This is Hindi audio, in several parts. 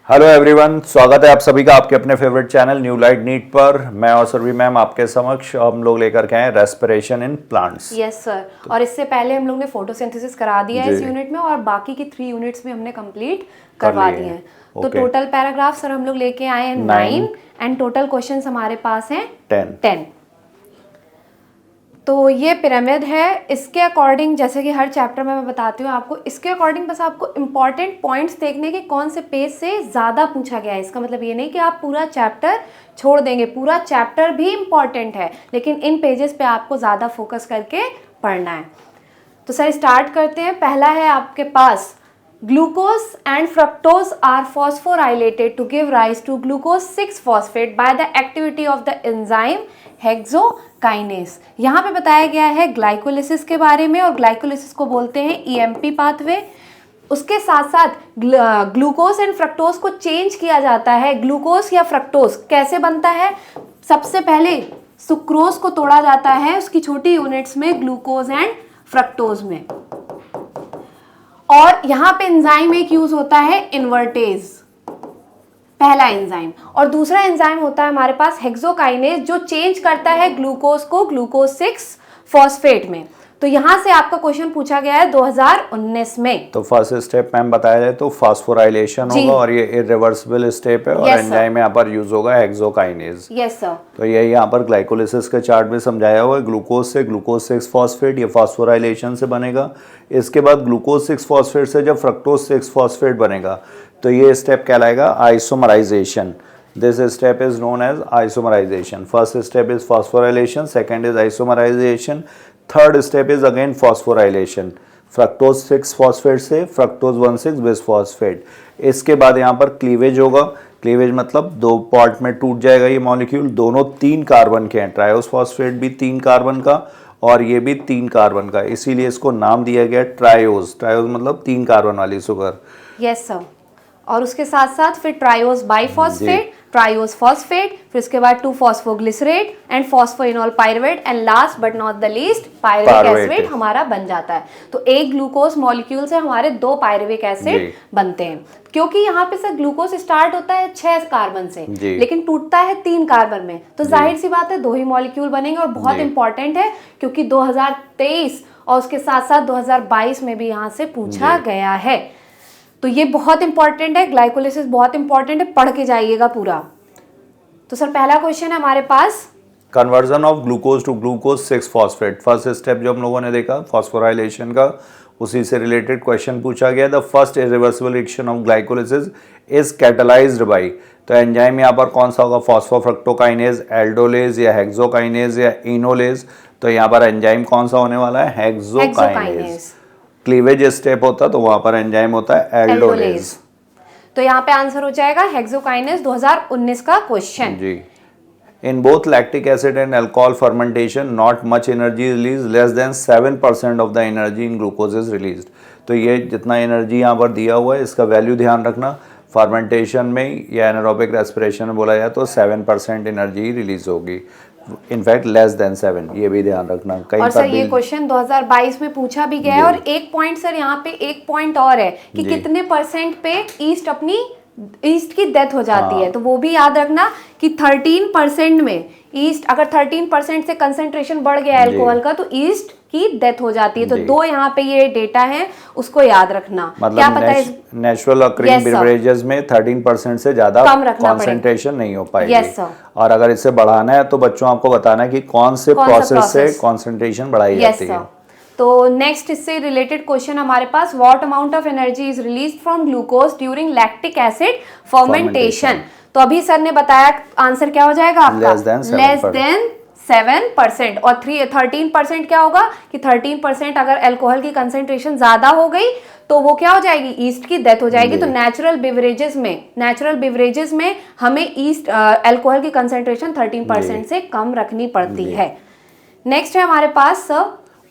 हेलो एवरीवन, स्वागत है आप सभी का आपके अपने favourite channel new light NEET पर। मैं और सुरभि मैम आपके समक्ष हम लोग लेकर के आए respiration in plants. Yes sir. और इससे पहले हम लोग ने फोटोसिंथेसिस करा दिया है इस जी। यूनिट में, और बाकी की 3 यूनिट्स भी हमने कंप्लीट करवा लिए दिए हैं। हैं। तो ओके। टोटल पैराग्राफ सर हम लोग लेके आए हैं 9 एंड टोटल क्वेश्चंस हमारे पास हैं 10। तो ये पिरामिड है। इसके अकॉर्डिंग, जैसे कि हर चैप्टर में मैं बताती हूँ आपको, इसके अकॉर्डिंग बस आपको इंपॉर्टेंट पॉइंट्स देखने के कौन से पेज से ज़्यादा पूछा गया है। इसका मतलब ये नहीं कि आप पूरा चैप्टर छोड़ देंगे, पूरा चैप्टर भी इम्पॉर्टेंट है, लेकिन इन पेजेस पे आपको ज़्यादा फोकस करके पढ़ना है। तो सर स्टार्ट करते हैं। पहला है आपके पास, glucose and fructose are phosphorylated to give rise to glucose 6-phosphate by the activity of the enzyme hexokinase। यहाँ पे बताया गया है ग्लाइकोलिसिस के बारे में, और ग्लाइकोलिसिस को बोलते हैं ईएमपी पाथवे। उसके साथ साथ ग्लूकोज एंड फ्रक्टोज को चेंज किया जाता है। ग्लूकोज या फ्रक्टोज कैसे बनता है? सबसे पहले सुक्रोज को तोड़ा जाता है उसकी छोटी यूनिट्स में, ग्लूकोज एंड फ्रक्टोज में। और यहाँ पे एंजाइम एक यूज होता है इन्वर्टेज, पहला एंजाइम। और दूसरा एंजाइम होता है हमारे पास हेक्सोकाइनेज, जो चेंज करता है ग्लूकोज को ग्लूकोज 6 फॉस्फेट में। तो यहाँ से आपका क्वेश्चन पूछा गया है 2019 में। तो फर्स्ट स्टेप मैम बताया जाए तो फास्फोराइलेशन होगा, और ये इरिवर्सिबल स्टेप है, और एंजाइम यहाँ पर यूज होगा हेक्सोकाइनेज। Yes sir. तो ये यहाँ पर ग्लाइकोलिसिस के चार्ट में समझाया हुआ है। ग्लूकोज से ग्लूकोज 6 फॉस्फेट, ये फास्फोराइलेशन से बनेगा। इसके बाद ग्लूकोज 6 फॉस्फेट से जब फ्रक्टोज 6 फॉस्फेट बनेगा तो ये स्टेप कहलाएगा isomerisation. This step is known as isomerization. First step is phosphorylation, second is isomerization, third step is again phosphorylation. Fructose 6 phosphate से फ्रक्टोज 1,6 बिसफॉस्फेट। इसके बाद यहाँ पर क्लीवेज होगा। क्लीवेज मतलब 2 पार्ट में टूट जाएगा ये मॉलिक्यूल। दोनों 3 कार्बन के हैं, ट्रायोस फॉस्फेट भी 3 कार्बन का और ये भी 3 कार्बन का, इसीलिए इसको नाम दिया गया ट्रायोज। ट्रायोज मतलब 3 कार्बन वाली शुगर। Yes sir. और उसके साथ साथ फिर ट्रायोस बाइफॉस्फेट, ट्रायोस फॉस्फेट, फिर उसके बाद two phosphoglycerate and phosphoenol pyruvate, and last but not the least pyruvic acid हमारा बन जाता है। तो एक ग्लूकोज मॉलिक्यूल से हमारे 2 पायरुविक एसिड बनते हैं। क्योंकि यहाँ पे सर ग्लूकोज स्टार्ट होता है 6 कार्बन से, लेकिन टूटता है 3 कार्बन में, तो जाहिर सी बात है 2 ही मॉलिक्यूल बनेंगे। और बहुत इंपॉर्टेंट है क्योंकि 2023 और उसके साथ साथ 2022 में भी यहाँ से पूछा गया है। तो ये बहुत इंपॉर्टेंट है, ग्लाइकोलिसिस बहुत इंपॉर्टेंट है, पढ़ के जाइएगा पूरा। तो सर पहला क्वेश्चन है हमारे पास, conversion of glucose to glucose 6 phosphate. First step जो हम लोगों ने देखा फॉस्फोराइलेशन का, उसी से रिलेटेड क्वेश्चन पूछा गया। The first irreversible reaction of glycolysis is catalysed by. तो एंजाइम यहाँ पर कौन सा होगा? फॉस्फोफ्रक्टोकाइनेज, एल्डोलेज या हेक्सोकाइनेज या इनोलेज। तो यहाँ पर एंजाइम कौन सा होने वाला है? हेक्सोकाइनेज। क्लीवेज स्टेप होता तो वहां पर एंजाइम होता है एल्डोलेज। तो यहाँ पे आंसर हो जाएगा हेक्सोकाइनेज, 2019 का क्वेश्चन जी। In both lactic acid and alcohol fermentation not much energy release, less than 7% of the energy in glucose is released. तो ये जितना एनर्जी यहाँ पर दिया हुआ है इसका वैल्यू ध्यान रखना। फर्मेंटेशन में या एनारोबिक रेस्पिरेशन में बोला जाए तो 7% एनर्जी रिलीज होगी, इनफैक्ट लेस देन 7, ये भी ध्यान रखना। कहीं और सर ये क्वेश्चन 2022 में पूछा भी गया है। और एक पॉइंट सर यहाँ पे एक पॉइंट और है कि कितने % पे ईस्ट की डेथ हो जाती है, तो वो भी याद रखना कि 13% में ईस्ट, अगर 13% से कंसेंट्रेशन बढ़ गया अल्कोहल का तो ईस्ट की डेथ हो जाती है। तो 2 यहाँ पे ये डेटा है, उसको याद रखना। मतलब क्या पता है नेचुरल अकरिंग बेवरेजेस में 13% से ज्यादा कंसेंट्रेशन नहीं हो पाएगी। और अगर इसे बढ़ाना है तो बच्चों आपको बताना है कि कौन से प्रोसेस से कंसेंट्रेशन बढ़ाई जाती है। तो नेक्स्ट इससे रिलेटेड क्वेश्चन हमारे पास, what amount of energy is released from glucose during lactic acid fermentation. तो अभी सर ने बताया आंसर क्या हो जाएगा आपका? Less than 7%। और 13% क्या होगा कि 13% अगर अल्कोहल की कंसेंट्रेशन ज्यादा हो गई तो वो क्या हो जाएगी? ईस्ट की डेथ हो जाएगी। तो नेचुरल बिवरेजेस में हमें ईस्ट अल्कोहल की कंसेंट्रेशन 13% से कम रखनी पड़ती है। नेक्स्ट है हमारे पास sir,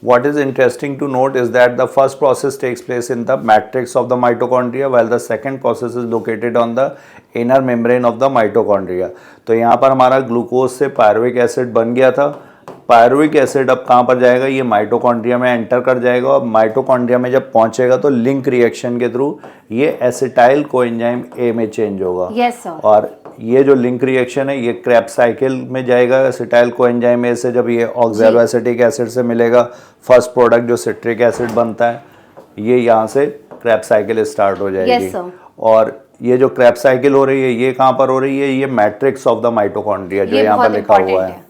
What is interesting to note is that the first process takes place in the matrix of the mitochondria while the second process is located on the inner membrane of the mitochondria. तो यहाँ पर हमारा ग्लूकोज से पायरुविक एसिड बन गया था, पायरुविक एसिड अब कहाँ पर जाएगा, ये माइटोकॉन्ड्रिया में एंटर कर जाएगा और माइटोकॉन्ड्रिया में जब पहुंचेगा तो लिंक रिएक्शन के थ्रू ये एसिटाइल कोएंजाइम ए में चेंज होगा। Yes sir. और ये जो लिंक रिएक्शन है ये क्रेब्स साइकिल में जाएगा। एसिटाइल कोएंजाइम ए से जब ये ऑक्सैलो एसिटिक एसिड से मिलेगा, फर्स्ट प्रोडक्ट जो सिट्रिक एसिड बनता है, ये यहाँ से क्रेब्स साइकिल स्टार्ट हो जाएगी। Yes, sir. और ये जो क्रेब्स साइकिल हो रही है ये कहाँ पर हो रही है, ये मैट्रिक्स ऑफ द माइटोकॉन्ड्रिया जो यहाँ पर लिखा हुआ है।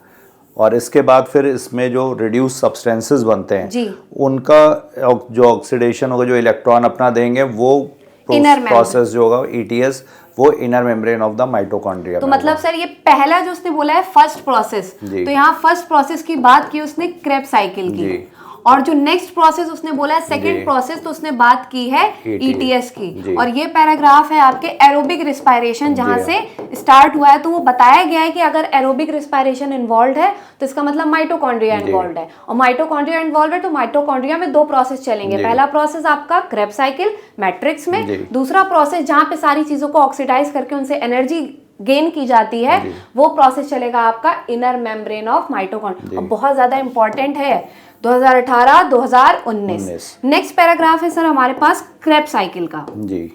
और इसके बाद फिर इसमें जो रिड्यूस सब्सटेंसेस बनते हैं जी। उनका जो ऑक्सीडेशन होगा, जो इलेक्ट्रॉन अपना देंगे, वो प्रोसेस जो होगा ETS, वो inner membrane of the mitochondria. तो मतलब सर ये पहला जो उसने बोला है फर्स्ट प्रोसेस, तो यहाँ फर्स्ट प्रोसेस की बात की उसने क्रेब्स साइकिल की, और जो नेक्स्ट प्रोसेस उसने बोला है सेकंड प्रोसेस, तो उसने बात की है ETS की। और ये पैराग्राफ है आपके एरोबिक रिस्पायरेशन जहां से स्टार्ट हुआ है। तो वो बताया गया है कि अगर एरोबिक रिस्पायरेशन इन्वॉल्व है तो इसका मतलब माइटोकॉन्ड्रिया इन्वॉल्व है, और माइटोकॉन्ड्रिया इन्वॉल्व है तो माइटोकॉन्ड्रिया में दो प्रोसेस चलेंगे। पहला प्रोसेस आपका क्रेब्स साइकिल मैट्रिक्स में, दूसरा प्रोसेस जहां पे सारी चीजों को ऑक्सीडाइज करके उनसे एनर्जी गेन की जाती है, वो प्रोसेस चलेगा आपका इनर मेम्ब्रेन ऑफ माइटोकॉन्ड्रिया। बहुत ज्यादा इंपॉर्टेंट है 2018-2019। नेक्स्ट पैराग्राफ है सर हमारे पास क्रेब्स साइकिल का जी।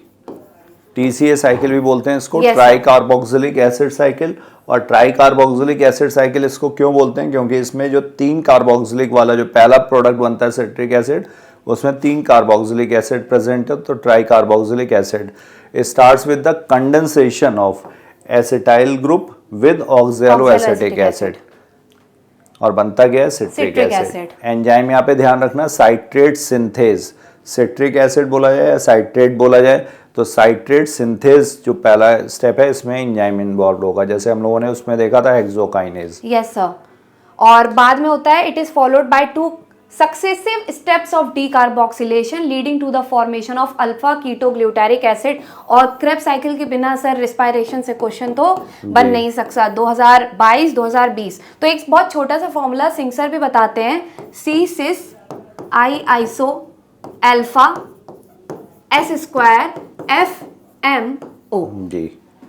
TCA साइकिल भी बोलते हैं इसको, Yes, try carboxylic acid cycle. और ट्राई कार्बोक्सिलिक एसिड साइकिल इसको क्यों बोलते हैं, क्योंकि इसमें जो 3 कार्बोक्सिलिक वाला जो पहला प्रोडक्ट बनता है सिट्रिक एसिड, उसमें 3 कार्बोक्सिलिक एसिड प्रेजेंट है। तो try carboxylic acid starts with the condensation of acetyl group with oxalo acetic acid, और बनता गया है सिट्रिक एसिड। एंजाइम यहाँ पे ध्यान रखना, साइट्रेट सिंथेज, सिट्रिक एसिड बोला जाए या साइट्रेट बोला जाए, तो साइट्रेट सिंथेज जो पहला स्टेप है इसमें एंजाइम इन्वॉल्व होगा, जैसे हम लोगों ने उसमें देखा था हेक्सोकाइनेज। Yes sir. और बाद में होता है it is followed by 2 successive steps of decarboxylation leading to the formation of alpha ketoglutaric acid। और क्रेब्स साइकिल के बिना सर रिस्पायरेशन से क्वेश्चन तो बन नहीं सकता। 2022-2020 तो एक बहुत छोटा सा फॉर्मूला सिंह सर भी बताते हैं, C6 I iso alpha S² FMO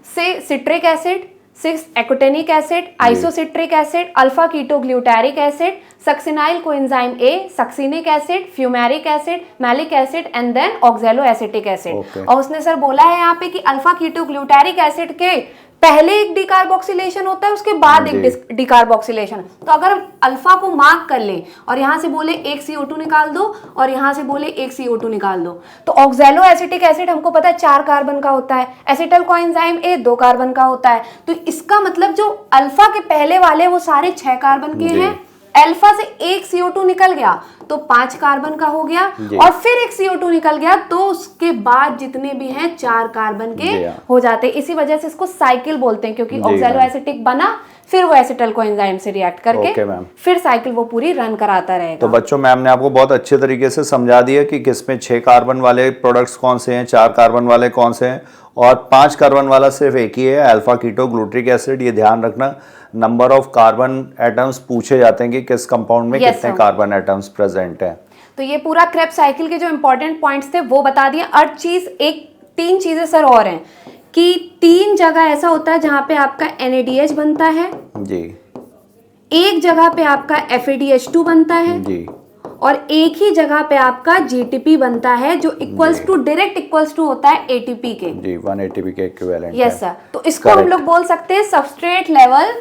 से citric acid, 6 aconitic acid, isocitric acid, alpha ketoglutaric acid, succinyl coenzyme A, succinic acid, fumaric acid, malic acid and then oxalo acetic acid. और उसने सर बोला है यहाँ पे कि अल्फा कीटोग्लूटारिक एसिड के पहले एक डिकार्बोक्सिलेशन होता है, उसके बाद एक डिकार्बोक्सिलेशन। तो अगर अल्फा को मार्क कर ले और यहाँ से बोले एक CO2 निकाल दो और यहाँ से बोले एक CO2 निकाल दो, तो ऑक्सैलो एसिटिक एसिड हमको पता है 4 कार्बन का होता है, एसिटाइल कोएंजाइम ए 2 कार्बन का होता है। तो इसका मतलब जो अल्फा के पहले वाले वो सारे 6 कार्बन के हैं, अल्फा से एक CO2 निकल गया तो 5 कार्बन का हो गया, और फिर एक CO2 निकल गया तो उसके बाद जितने भी हैं 4 कार्बन के हो जाते हैं। इसी वजह से इसको साइकिल बोलते हैं, क्योंकि ऑक्सैलो एसिटिक बना फिर वो एसिटाइल कोएंजाइम से रिएक्ट करके फिर साइकिल वो पूरी रन कराता रहेगा। तो बच्चों मैम ने आपको बहुत अच्छे तरीके से समझा दिया कि किसमें 6 कार्बन वाले प्रोडक्ट्स कौन से हैं, 4 कार्बन वाले कौन से हैं, और 5 कार्बन वाला सिर्फ एक ही है, अल्फा कीटोग्लूटारिक एसिड। ये ध्यान रखना, नंबर ऑफ कार्बन एटम्स पूछे जाते हैं कि किस कंपाउंड में कितने कार्बन एटम्स प्रेजेंट हैं। तो ये पूरा क्रेब्स साइकिल के जो इंपॉर्टेंट पॉइंट्स थे वो बता दिए। और चीज 3 चीजें सर और हैं कि 3 जगह ऐसा होता है जहां पे आपका NADH बनता है जी, एक जगह पे आपका FADH2 बनता है जी, और एक ही जगह पे आपका GTP बनता है जो equals to direct equals to होता है ATP के जी, 1 ATP के इक्विवेलेंट। Yes sir. तो इसको हम लोग बोल सकते हैं सबस्ट्रेट लेवल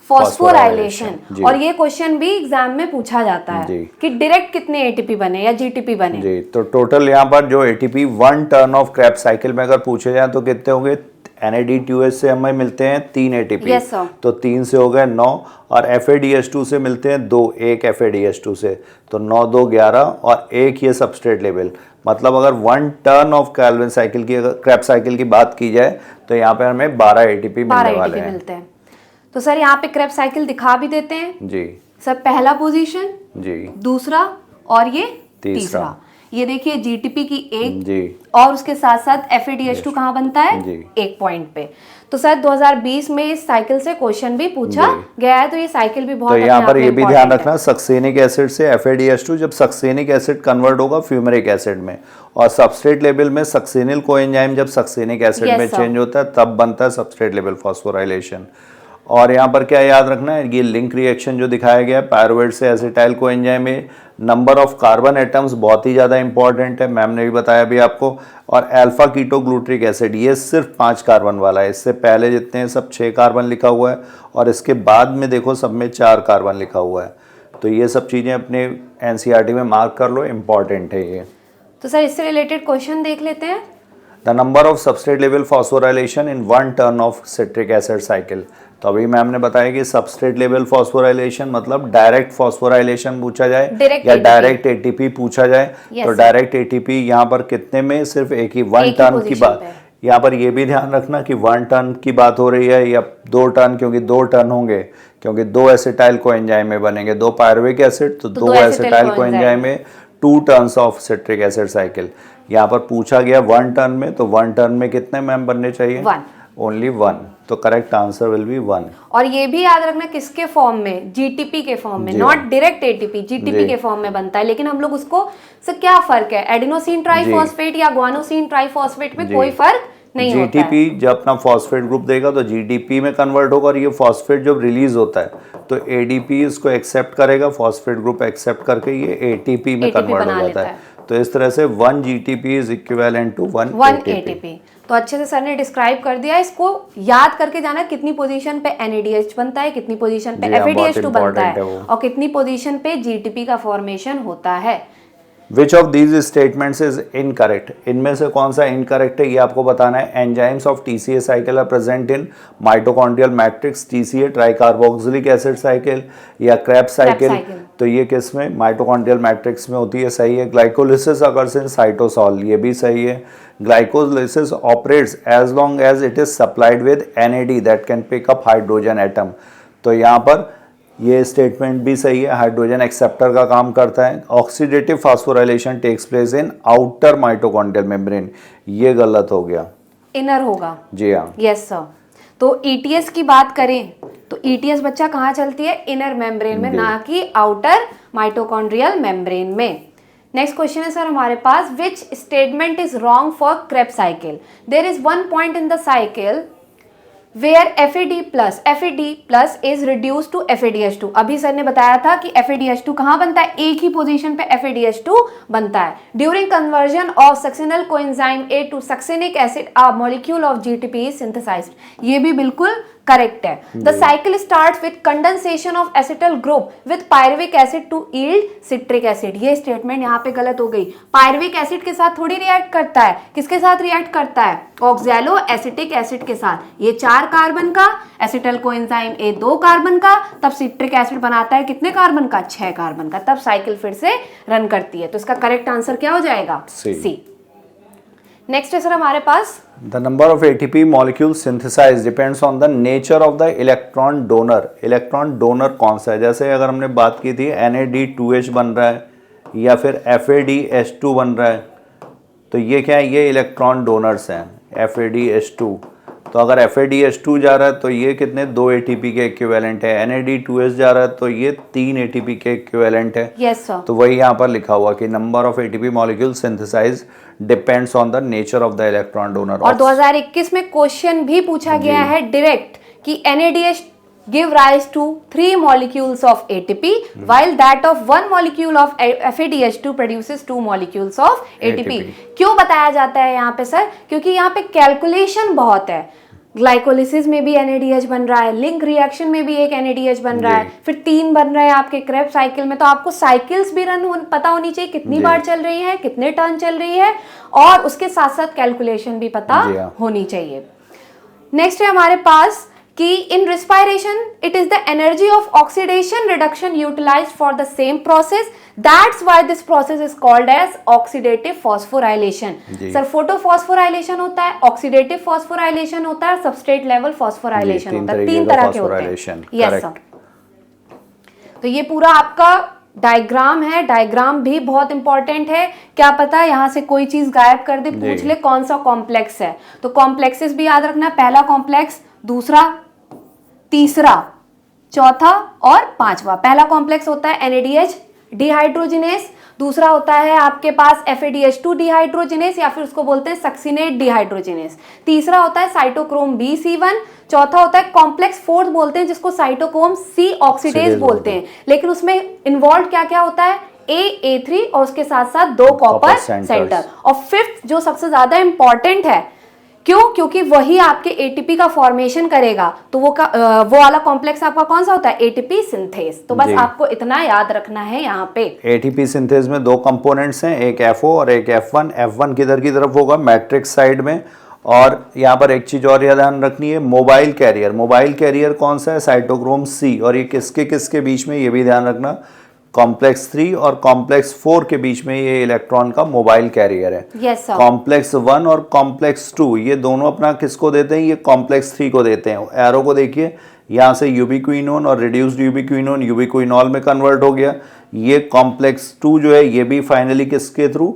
फॉस्फोराइलेशन। और ये क्वेश्चन भी एग्जाम में पूछा जाता है कि डायरेक्ट कितने ATP बने या GTP बने जी। तो टोटल यहाँ पर जो ATP 1 turn off Krebs cycle में अगर पूछे जाए तो कितने होंगे, NAD2H से हमें मिलते हैं 3 ATP, तो 3 से हो गए 9, और FADH2 से मिलते हैं 2, एक FADH2 से, तो 9 2 11, और एक ये सबस्ट्रेट लेवल। मतलब अगर 1 टर्न ऑफ कैल्विन साइकिल की, अगर क्रेब्स साइकिल की बात की जाए तो यहाँ पे हमें 12 ATP मिलने वाले हैं। तो सर यहाँ पे क्रेब्स साइकिल दिखा भी देते हैं जी सर, पहला पोजीशन जी, दूसरा और ये तीसरा। ये देखिए GTP की एक जी, और उसके साथ साथ FADH2 कहाँ बनता है जी, एक पॉइंट पे। तो सर 2020 में इस साइकिल से क्वेश्चन भी पूछा गया है, तो ये साइकिल भी बहुत तो यहाँ पर ये भी ध्यान रखना, सक्सेनिक एसिड से FADH2 जब सक्सेनिक एसिड कन्वर्ट होगा फ्यूमेरिक एसिड में, और सबस्ट्रेट लेवल में सक्सेनिल कोएंजाइम जब सक्सेनिक एसिड में चेंज होता है तब बनता है सबस्ट्रेट लेवल फॉस्फोराइलेशन। और यहाँ पर क्या याद रखना है, ये लिंक रिएक्शन जो दिखाया गया है पायरुवेट से एसिटाइल कोएंजाइम में, नंबर ऑफ कार्बन एटम्स बहुत ही ज़्यादा इंपॉर्टेंट है, मैम ने भी बताया भी आपको। और अल्फा कीटोग्लूट्रिक एसिड ये सिर्फ 5 कार्बन वाला है, इससे पहले जितने हैं सब 6 कार्बन लिखा हुआ है और इसके बाद में देखो सब में 4 कार्बन लिखा हुआ है। तो ये सब चीज़ें अपने एनसीईआरटी में मार्क कर लो, इम्पॉर्टेंट है ये। तो सर इससे रिलेटेड क्वेश्चन देख लेते हैं। The number of substrate level phosphorylation in 1 turn off citric acid cycle. तो अभी मैम ने बताया कि सबस्ट्रेट लेवल फॉस्फोराइलेशन मतलब डायरेक्ट फॉस्फोराइलेशन पूछा जाए या डायरेक्ट एटीपी पूछा जाए। तो डायरेक्ट एटीपी यहाँ पर कितने में, सिर्फ एक ही 1 टर्न की बात। यहाँ पर ये भी ध्यान रखना कि 1 टर्न की बात हो रही है या 2 टर्न, क्योंकि 2 टर्न होंगे, क्योंकि 2 एसिटाइल कोएंजाइम में बनेंगे, 2 पायरुविक एसिड तो 2 एसिटाइल कोएंजाइम में 2 turns of citric acid cycle. यहाँ पर पूछा गया 1 टर्न में, तो 1 टर्न में कितने मैम बनने चाहिए? ओनली 1। तो करेक्ट आंसर विल बी 1। और ये भी याद रखना किसके फॉर्म में, जीटीपी के फॉर्म में, नॉट डायरेक्ट एटीपी, जीटीपी के फॉर्म में बनता है। लेकिन हम लोग उसको से क्या फर्क है, एडिनोसिन ट्राइफॉस्फेट या ग्वानोसिन ट्राइफॉस्फेट में कोई फर्क नहीं होता है। जीटीपी जब अपना फॉस्फेट ग्रुप देगा तो जीटीपी में कन्वर्ट होगा और ये फॉस्फेट जब रिलीज होता है तो एडीपी इसको एक्सेप्ट करेगा, फॉस्फेट ग्रुप एक्सेप्ट करके ये एटीपी में कन्वर्ट हो जाता है। तो इस तरह से 1 GTP is equivalent to 1 ATP. तो अच्छे से सर ने डिस्क्राइब कर दिया। इसको याद करके जाना कितनी पोजीशन पे NADH बनता है, कितनी पोजीशन पे FADH2 बनता है और कितनी पोजीशन पे जीटीपी का फॉर्मेशन होता है। Which of these statements is incorrect? इनमें से कौन सा इनकरेक्ट है ये आपको बताना है। Enzymes of TCA cycle are present in mitochondrial matrix, TCA tricarboxylic acid cycle या क्रेब्स साइकिल। तो ये किस में, माइटोकॉन्ड्रियल मैट्रिक्स में होती है, सही है। ग्लाइकोलिसिस अकर्स इन साइटोसॉल, ये भी सही है। Glycolysis operates as long as it is supplied with NAD that can pick up hydrogen atom. तो यहाँ पर ये स्टेटमेंट भी सही है, हाइड्रोजन एक्सेप्टर का काम करता है। Oxidative phosphorylation takes place in outer mitochondrial membrane, ये गलत हो गया, इनर होगा। जी हाँ, यस सर। तो ETS की बात करें तो ETS बच्चा कहाँ चलती है, इनर मेम्ब्रेन में, ना कि आउटर माइटोकॉन्ड्रियल मेम्ब्रेन में। नेक्स्ट क्वेश्चन है सर हमारे पास, which statement is wrong for Krebs cycle? There is one point in the cycle where FAD plus is reduced to FADH2। अभी सर ने बताया था कि FADH2 कहाँ बनता है, एक ही पोजीशन पे FADH2 बनता है। During conversion of succinyl coenzyme A to succinic acid a molecule of GTP is synthesised. ये भी बिल्कुल करेक्ट है। The cycle start with condensation of acetyl group with pyruvic acid to yield citric acid. ये स्टेटमेंट यहाँ पे गलत हो गई। पायरुविक एसिड के साथ थोड़ी रिएक्ट करता है, किसके साथ रिएक्ट करता है, ऑक्सैलो एसिटिक एसिड के साथ। ये 4 कार्बन का, एसिटल कोएंजाइम A 2 कार्बन का, तब सिट्रिक एसिड बनाता है कितने कार्बन का, 6 कार्बन का, तब साइकिल फिर से रन करती है। तो इसका करेक्ट आंसर क्या हो जाएगा, सी। नेक्स्ट है सर हमारे पास, the number of ATP molecule synthesise depends on the nature of the electron donor. Electron donor कौन सा है, जैसे अगर हमने बात की थी NAD2H बन रहा है या फिर FADH2 बन रहा है, तो ये क्या है, ये इलेक्ट्रॉन डोनर्स हैं FADH2। तो अगर FADH2 जा रहा है तो ये कितने, 2 ATP के इक्विवेलेंट है। NAD2H जा रहा है तो ये 3 ATP के इक्विवेलेंट है। Yes sir. तो वही यहाँ पर लिखा हुआ कि number of ATP molecule synthesise depends on the nature of the electron donor. और 2021 में क्वेश्चन भी पूछा गया है डायरेक्ट कि NADH give rise to 3 molecules of ATP while that of 1 molecule of FADH2 produces 2 molecules of ATP। क्यों बताया जाता है यहाँ पे सर, क्योंकि यहाँ पे कैलकुलेशन बहुत है। ग्लाइकोलिसिस में भी NADH बन रहा है, लिंक रिएक्शन में भी एक NADH बन रहा है, फिर 3 बन रहे हैं आपके क्रेब्स साइकिल में। तो आपको साइकिल्स भी पता होनी चाहिए, कितनी बार चल रही है, कितने टर्न चल रही है, और उसके साथ साथ कैलकुलेशन भी पता होनी चाहिए। नेक्स्ट है हमारे पास कि in respiration it is the energy of oxidation reduction utilised for the same process, that's why this process is called as oxidative phosphorylation. Sir photophosphorylation होता है, ऑक्सीडेटिव फॉस्फोराइलेशन होता है, सबस्ट्रेट लेवल फॉस्फोराइलेशन होता है। 3 तरह के होते हैं। Yes sir. तो ये पूरा आपका डायग्राम है, डायग्राम भी बहुत इंपॉर्टेंट है। क्या पता यहाँ से कोई चीज गायब कर दे, पूछ ले कौन सा कॉम्प्लेक्स है, तो कॉम्प्लेक्सेस भी याद रखना, पहला कॉम्प्लेक्स, दूसरा, तीसरा, चौथा और 5वां। पहला कॉम्प्लेक्स होता है NADH डिहाइड्रोजिनेस, दूसरा होता है आपके पास FADH2 डिहाइड्रोजिनेस या फिर उसको बोलते हैं सक्सिनेट डिहाइड्रोजिनेस। तीसरा होता है साइटोक्रोम B/C1। चौथा होता है कॉम्प्लेक्स 4 बोलते हैं जिसको साइटोक्रोम C ऑक्सीडेज बोलते हैं। लेकिन उसमें इन्वॉल्व क्या क्या होता है, A3 और उसके साथ साथ 2 कॉपर सेंटर। और फिफ्थ जो सबसे ज्यादा इंपॉर्टेंट है, क्यों? क्योंकि वही आपके ATP का फॉर्मेशन करेगा। तो वो वाला कॉम्प्लेक्स आपका कौन सा होता है, ATP सिंथेस। तो बस आपको इतना याद रखना है यहाँ पे। ATP सिंथेस में 2 कंपोनेंट्स हैं, एक FO और एक F1। F1 किधर की तरफ होगा, मैट्रिक्स साइड में। और यहाँ पर एक चीज और ध्यान रखनी है, मोबाइल कैरियर। मोबाइल कैरियर कौन सा है, साइटोक्रोम C। और ये किसके किसके बीच में, ये भी ध्यान रखना, कॉम्प्लेक्स 3 और कॉम्प्लेक्स 4 के बीच में ये इलेक्ट्रॉन का मोबाइल कैरियर है। yes, कॉम्प्लेक्स 1 और कॉम्प्लेक्स 2 ये दोनों अपना किसको देते हैं, ये कॉम्प्लेक्स 3 को देते हैं। एरो को देखिए, यहाँ से यूबिक्विनोन और रिड्यूस्ड यूबिक्विनोन यूबिक्विनॉल में कन्वर्ट हो गया। ये कॉम्प्लेक्स 2 जो है ये भी फाइनली किसके थ्रू,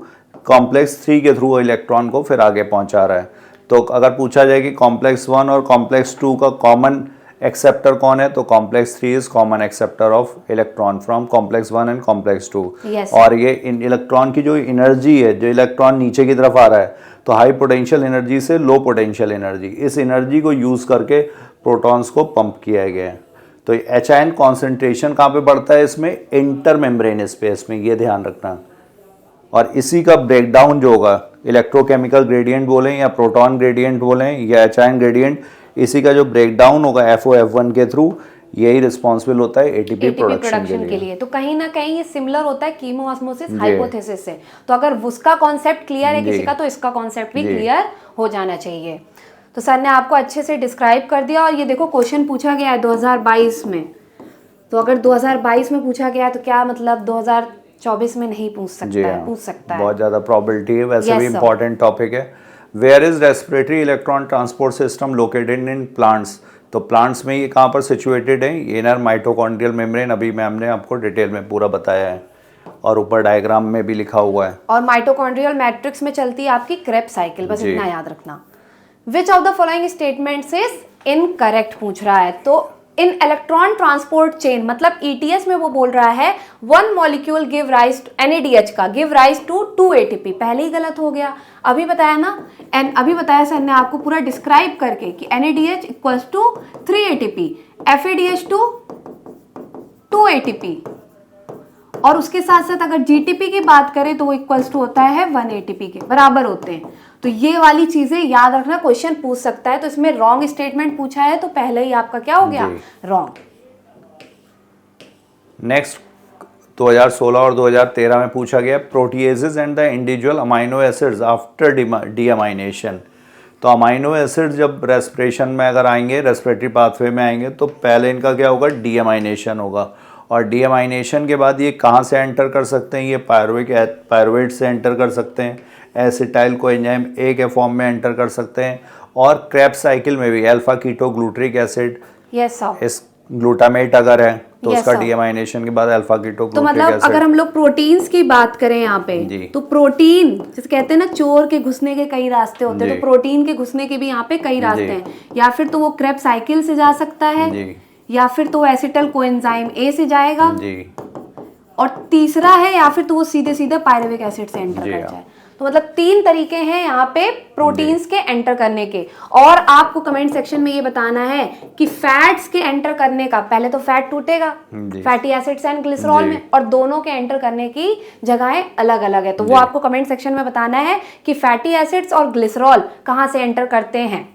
कॉम्प्लेक्स 3 के थ्रू इलेक्ट्रॉन को फिर आगे पहुंचा रहा है। तो अगर पूछा जाए कि कॉम्प्लेक्स 1 और कॉम्प्लेक्स 2 का कॉमन एक्सेप्टर कौन है, तो complex 3 is common acceptor of electron from complex 1 and complex 2। और ये इलेक्ट्रॉन की जो एनर्जी है, जो इलेक्ट्रॉन नीचे की तरफ आ रहा है, तो हाई पोटेंशियल एनर्जी से लो पोटेंशियल एनर्जी, इस एनर्जी को यूज करके प्रोटॉन्स को पंप किया गया है। तो H कॉन्सेंट्रेशन कहाँ पे बढ़ता है, इसमें इंटर मेम्ब्रेन स्पेस में, ये ध्यान रखना। और इसी का ब्रेकडाउन जो होगा, इलेक्ट्रोकेमिकल ग्रेडियंट बोलें या प्रोटॉन ग्रेडियंट बोलें या H ग्रेडियंट, इसी का जो ब्रेकडाउन होगा FO F1 के थ्रू, यही रिस्पॉन्सिबल होता है ATP प्रोडक्शन के लिए। तो कहीं ना कहीं ये सिमिलर होता है कीमोऑस्मोसिस हाइपोथेसिस से। तो अगर उसका कॉन्सेप्ट क्लियर है किसी का, तो इसका कॉन्सेप्ट भी क्लियर हो जाना चाहिए। तो सर ने आपको अच्छे से डिस्क्राइब कर दिया। और ये देखो क्वेश्चन पूछा गया है 2022 में। तो अगर 2022 में पूछा गया है तो क्या मतलब 2024 में नहीं पूछ सकता है? पूछ सकता है, बहुत ज्यादा प्रोबेबिलिटी है। वैसे भी इंपॉर्टेंट टॉपिक है। Where is respiratory electron transport system located in plants. तो प्लांट्स में ये कहाँ पर सिचुएटेड है, इनर माइटोकॉन्ड्रियल मेम्ब्रेन, अभी मैम ने आपको डिटेल में पूरा बताया है और ऊपर डायग्राम में भी लिखा हुआ है। और माइटोकॉन्ड्रियल मैट्रिक्स में चलती है आपकी क्रेब्स साइकिल, बस इतना याद रखना। विच of the following statements is incorrect पूछ रहा है। तो इन इलेक्ट्रॉन ट्रांसपोर्ट चेन, मतलब ETS में वो बोल रहा है 1 मॉलिक्यूल गिव राइज NADH का गिव राइज टू 2 ATP। पहले ही गलत हो गया, अभी बताया ना, अभी बताया सर ने आपको पूरा डिस्क्राइब करके कि NADH equals to 3 ATP, FADH2 2 ATP, और उसके साथ साथ अगर GTP की बात करें तो वो इक्वल्स टू होता है 1 ATP के बराबर होते हैं। तो ये वाली चीजें याद रखना, क्वेश्चन पूछ सकता है। तो इसमें रॉन्ग स्टेटमेंट पूछा है तो पहले ही आपका क्या हो गया, रॉन्ग। नेक्स्ट 2016 और 2013 में पूछा गया proteases and the individual amino acids after deamination. तो अमाइनो एसिड जब रेस्पिरेशन में अगर आएंगे, रेस्पिरेटरी पाथवे में आएंगे, तो पहले इनका क्या होगा, डीअमाइनेशन होगा। और डीअमाइनेशन के बाद ये कहाँ से एंटर कर सकते हैं, ये पायरुवेट से एंटर कर सकते हैं, एसिटाइल कोएंजाइम A के फॉर्म में एंटर कर सकते हैं। और क्रेब्स साइकिल में भी अल्फा कीटो ग्लूट्रिक एसिड, इस ग्लूटामेट अगर है तो उसका डीअमाइनेशन के बाद अल्फा कीटो ग्लूट्रिक एसिड। तो मतलब अगर हम लोग प्रोटीन्स की बात करें यहाँ पे, तो प्रोटीन जैसे कहते हैं ना, चोर के घुसने के कई रास्ते होते हैं, तो प्रोटीन के घुसने के भी यहाँ पे कई रास्ते हैं। या फिर तो वो क्रेब साइकिल से जा सकता है, या फिर तो एसिटाइल कोएंजाइम A से जाएगा, और तीसरा है या फिर तो वो सीधे सीधे पायरुविक एसिड से एंटर कर जाए। तो मतलब 3 तरीके हैं यहाँ पे प्रोटीन्स के एंटर करने के। और आपको कमेंट सेक्शन में ये बताना है कि फैट्स के एंटर करने का, पहले तो फैट टूटेगा फैटी एसिड्स एंड ग्लिसरॉल में, और दोनों के एंटर करने की जगहें अलग अलग है। तो वो आपको कमेंट सेक्शन में बताना है कि फैटी एसिड्स और ग्लिसरॉल कहाँ से एंटर करते हैं।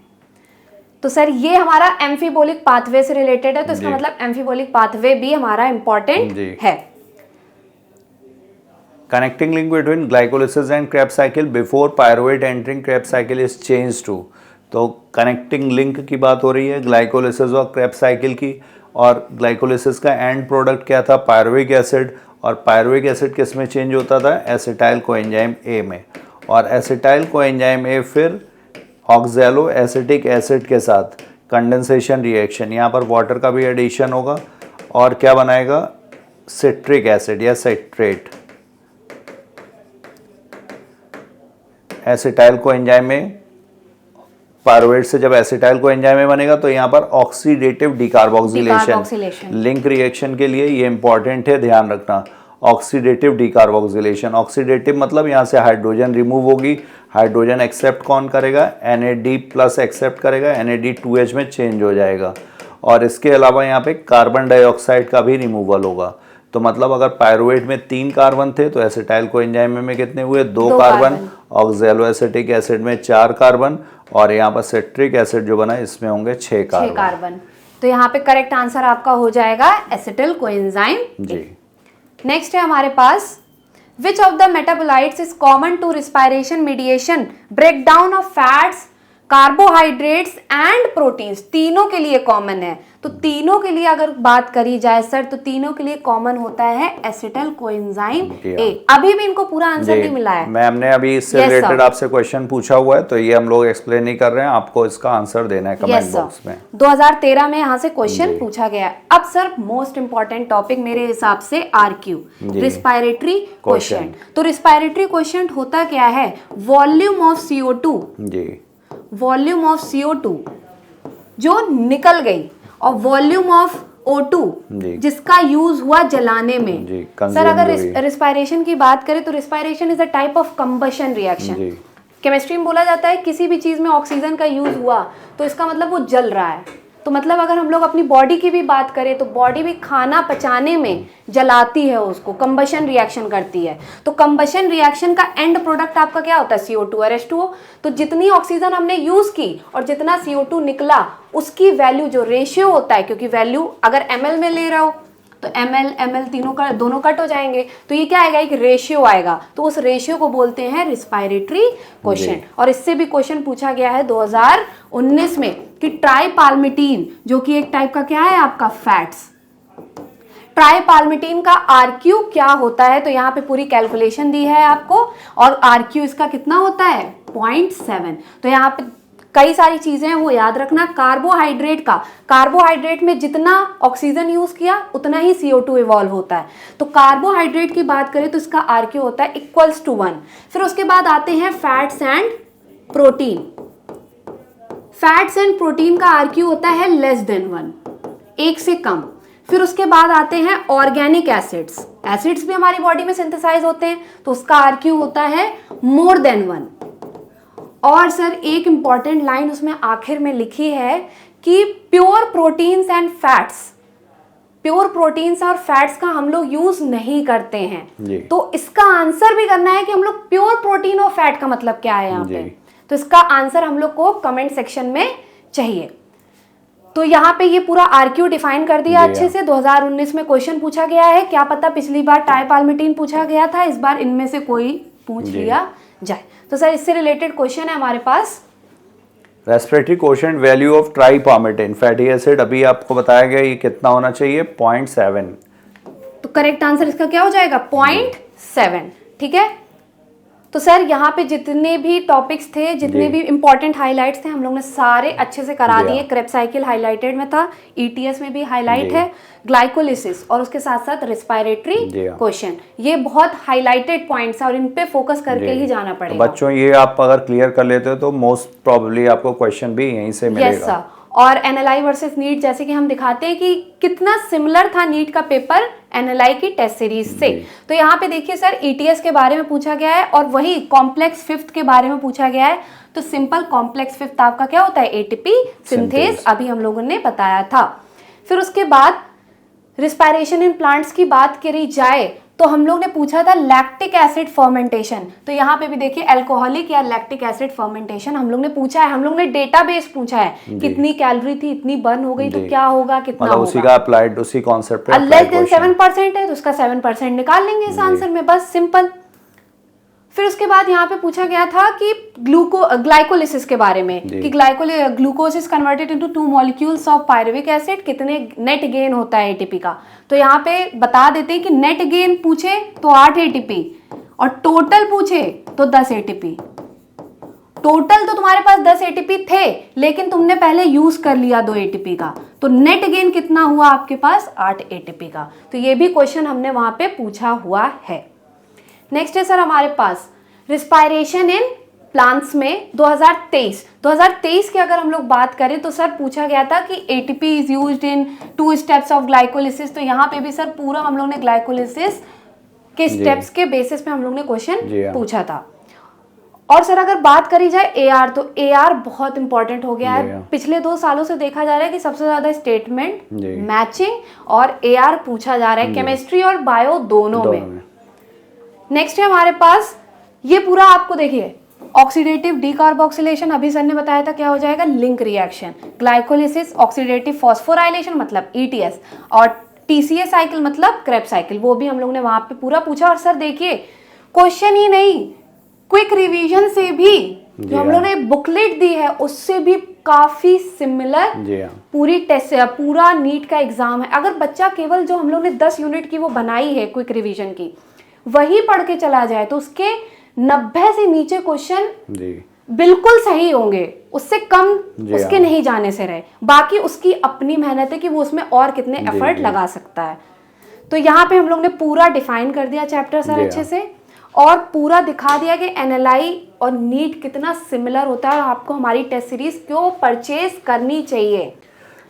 तो सर ये हमारा एम्फीबोलिक पाथवे से रिलेटेड है, तो इसका मतलब एम्फीबोलिक पाथवे भी हमारा इंपॉर्टेंट है। Connecting link between glycolysis and Krebs cycle before pyruvate entering Krebs cycle is changed to। तो कनेक्टिंग लिंक की बात हो रही है ग्लाइकोलिसिस और Krebs साइकिल की। और ग्लाइकोलिसिस का एंड प्रोडक्ट क्या था, पायरुविक एसिड। और पायरुविक एसिड किस में चेंज होता था, एसिटाइल कोएंजाइम A में। और एसिटाइल कोएंजाइम A फिर ऑक्सैलो एसिटिक एसिड के साथ कंडेंसेशन रिएक्शन, यहाँ पर वाटर का भी एडिशन होगा और क्या बनाएगा, सिट्रिक एसिड या सिट्रेट। एसिटाइल कोएंजाइम में पायरुवेट से जब एसिटाइल कोएंजाइम में बनेगा तो यहाँ पर ऑक्सीडेटिव डिकार्बोक्सिलेशन लिंक रिएक्शन के लिए ये इंपॉर्टेंट है, ध्यान रखना। Oxidative decarboxylation. ऑक्सीडेटिव मतलब यहाँ से हाइड्रोजन रिमूव होगी, हाइड्रोजन एक्सेप्ट कौन करेगा, NAD+ एक्सेप्ट करेगा, NAD2H में चेंज हो जाएगा। और इसके अलावा यहाँ पे कार्बन डाइऑक्साइड का भी रिमूवल होगा। तो मतलब अगर पायरुवेट में 3 कार्बन थे तो एसिटाइल कोएंजाइम में कितने हुए, 2 कार्बन। ऑक्सैलोएसिटिक एसिड में 4 कार्बन, और यहाँ पर सिट्रिक एसिड जो बना इसमें होंगे 6 कार्बन। तो यहाँ पे करेक्ट आंसर आपका हो जाएगा एसिटिल कोएंजाइम जी। नेक्स्ट है हमारे पास, which of the metabolites is common to respiration mediation breakdown of fats, carbohydrates and proteins. तीनों के लिए कॉमन है। तो तीनों के लिए अगर बात करी जाए सर, तो तीनों के लिए कॉमन होता है एसिटिल कोएंजाइम ए। अभी भी इनको पूरा आंसर नहीं मिला है मैम ने अभी इससे रिलेटेड आपसे क्वेश्चन पूछा हुआ है, तो ये हम लोग एक्सप्लेन नहीं कर रहे हैं, आपको इसका आंसर देना है कमेंट बॉक्स में। 2013 में यहाँ से क्वेश्चन पूछा गया है। अब सर मोस्ट इंपॉर्टेंट टॉपिक मेरे हिसाब से RQ, रिस्पायरेटरी क्वोशिएंट। तो रिस्पायरेटरी क्वोशिएंट होता क्या है, वॉल्यूम ऑफ CO2 जी, वॉल्यूम ऑफ CO2 जो निकल गई, और वॉल्यूम ऑफ O2 जिसका यूज हुआ जलाने में। सर अगर रिस्पायरेशन की बात करें तो respiration is a type of combustion reaction. Chemistry में बोला जाता है किसी भी चीज में ऑक्सीजन का यूज हुआ तो इसका मतलब वो जल रहा है। तो मतलब अगर हम लोग अपनी बॉडी की भी बात करें तो बॉडी भी खाना पचाने में जलाती है, उसको कंबशन रिएक्शन करती है। तो कंबशन रिएक्शन का एंड प्रोडक्ट आपका क्या होता है, CO2 और H2O। तो जितनी ऑक्सीजन हमने यूज की और जितना CO2 निकला उसकी वैल्यू जो रेशियो होता है, क्योंकि वैल्यू अगर ml में ले रहे हो तो ml तीनों का दोनों कट हो जाएंगे, तो ये क्या आएगा, एक रेशियो आएगा। तो उस रेशियो को बोलते हैं रिस्पायरेटरी क्वोशिएंट। और इससे भी क्वेश्चन पूछा गया है 2019 में कि ट्राइपाल्मिटीन जो कि एक टाइप का क्या है आपका फैट्स, ट्राइपाल्मिटीन का RQ क्या होता है। तो यहाँ पे पूरी कैलकुलेशन दी है आपको, और RQ इसका कितना होता है 0.7। तो यहाँ पे कई सारी चीजें हैं वो याद रखना। कार्बोहाइड्रेट में जितना ऑक्सीजन यूज किया उतना ही CO2 इवॉल्व होता है। तो कार्बोहाइड्रेट की बात करें तो इसका RQ होता है =1। फिर उसके बाद आते हैं fats and protein. Fats and protein का RQ होता है <1, 1 से कम। फिर उसके बाद आते हैं ऑर्गेनिक एसिड्स। एसिड्स भी हमारी बॉडी में सिंथेसाइज होते हैं, तो उसका RQ होता है >1। और सर एक इंपॉर्टेंट लाइन उसमें आखिर में लिखी है कि pure proteins and fats, pure proteins और फैट्स का हम लोग यूज नहीं करते हैं। तो इसका आंसर भी करना है कि हम लोग प्योर प्रोटीन और फैट का मतलब क्या है यहाँ पे। तो इसका आंसर हम लोग को कमेंट सेक्शन में चाहिए। तो यहाँ पे ये पूरा RQ डिफाइन कर दिया अच्छे से। 2019 में क्वेश्चन पूछा गया है, क्या पता पिछली बार ट्राइपाल्मिटीन पूछा गया था, इस बार इनमें से कोई पूछ लिया जाए। तो सर इससे रिलेटेड क्वेश्चन है हमारे पास, respiratory quotient value of tripalmitin fatty acid. अभी आपको बताया गया ये कितना होना चाहिए, 0.7। तो करेक्ट आंसर इसका क्या हो जाएगा 0.7। ठीक है। तो सर यहाँ पे जितने भी टॉपिक्स थे, जितने भी इंपॉर्टेंट हाइलाइट्स थे, हम लोग ने सारे अच्छे से करा दिए। क्रेब्स साइकिल हाइलाइटेड में था, ETS में भी हाईलाइट है, ग्लाइकोलिसिस और उसके साथ साथ रिस्पायरेटरी क्वोशिएंट, ये बहुत हाईलाइटेड पॉइंट्स हैं और इन पे फोकस करके ही जाना पड़ेगा। तो बच्चों ये आप अगर क्लियर कर लेते हो तो मोस्ट प्रोबेबली आपको क्वेश्चन भी यहीं से मिलेगा। Yes sir. और NLI वर्सेस नीट जैसे कि हम दिखाते हैं कि कितना सिमिलर था नीट का पेपर NLI की टेस्ट सीरीज से। तो यहाँ पे देखिए सर ETS के बारे में पूछा गया है और वही कॉम्प्लेक्स फिफ्थ के बारे में पूछा गया है। तो सिंपल कॉम्प्लेक्स फिफ्थ आपका क्या होता है, ATP सिंथेज, अभी हम लोगों ने बताया था। फिर उसके बाद रिस्पायरेशन इन प्लांट्स की बात करी जाए तो हम लोग ने पूछा था लैक्टिक एसिड फर्मेंटेशन। तो यहाँ पे भी देखिए अल्कोहलिक या लैक्टिक एसिड फर्मेंटेशन हम लोग ने पूछा है, हम लोग ने डेटाबेस पूछा है कितनी कैलोरी थी, इतनी बर्न हो गई तो क्या होगा, कितना होगा, उसी का अप्लाइड उसी कॉन्सेप्ट पे। लेस देन 7% है तो उसका 7% निकाल लेंगे इस आंसर में, बस सिंपल। फिर उसके बाद यहाँ पे पूछा गया था कि ग्लाइकोलिसिस के बारे में कि glucose is converted into 2 molecules of pyruvic acid, कितने नेट गेन होता है ATP का। तो यहाँ पे बता देते हैं कि नेट गेन पूछे तो 8 ATP और टोटल पूछे तो 10 ATP। टोटल तो तुम्हारे पास 10 ATP थे लेकिन तुमने पहले यूज कर लिया 2 ATP का, तो नेट गेन कितना हुआ आपके पास 8 ATP का। तो ये भी क्वेश्चन हमने वहां पे पूछा हुआ है। नेक्स्ट है सर हमारे पास रिस्पायरेशन इन प्लांट्स में 2023 की अगर हम लोग बात करें तो सर पूछा गया था कि ATP is used in 2 steps of glycolysis. तो यहाँ पे भी सर पूरा हम लोग ने ग्लाइकोलिसिस के स्टेप्स के बेसिस पे हम लोग ने क्वेश्चन जी हाँ। पूछा था। और सर अगर बात करी जाए एआर, तो एआर बहुत इंपॉर्टेंट हो गया जी है। हाँ। पिछले 2 सालों से देखा जा रहा है कि सबसे ज्यादा स्टेटमेंट, जी। मैचिंग और एआर पूछा जा रहा है केमिस्ट्री और बायो दोनों में। नेक्स्ट है हमारे पास ये पूरा, आपको देखिए ऑक्सीडेटिव डीकार्बोक्सिलेशन, अभी सर ने बताया था क्या हो जाएगा, link reaction, glycolysis, oxidative phosphorylation मतलब ईटीएस, और टीसीए साइकिल मतलब क्रेब्स साइकिल, वो भी हम लोग ने वहां पे पूरा पूछा। और सर देखिए क्वेश्चन ही नहीं, क्विक रिवीजन से भी जो हम लोग ने बुकलेट दी है उससे भी काफी सिमिलर पूरी टेस्ट, पूरा नीट का एग्जाम है। अगर बच्चा केवल जो हम लोग ने 10 यूनिट की वो बनाई है क्विक रिवीजन की, वही पढ़ के चला जाए तो उसके 90 से नीचे क्वेश्चन बिल्कुल सही होंगे, उससे कम उसके नहीं जाने से रहे। बाकी उसकी अपनी मेहनत है कि वो उसमें और कितने एफर्ट लगा सकता है। तो यहाँ पे हम लोग ने पूरा डिफाइन कर दिया चैप्टर सर अच्छे से, और पूरा दिखा दिया कि एनएलआई और नीट कितना सिमिलर होता है और आपको हमारी टेस्ट सीरीज क्यों परचेज करनी चाहिए।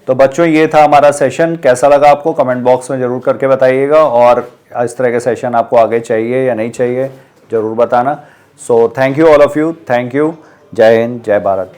तो बच्चों ये था हमारा सेशन, कैसा लगा आपको कमेंट बॉक्स में जरूर करके बताइएगा, और इस तरह के सेशन आपको आगे चाहिए या नहीं चाहिए जरूर बताना। So thank you all of you, thank you, जय हिंद, जय भारत।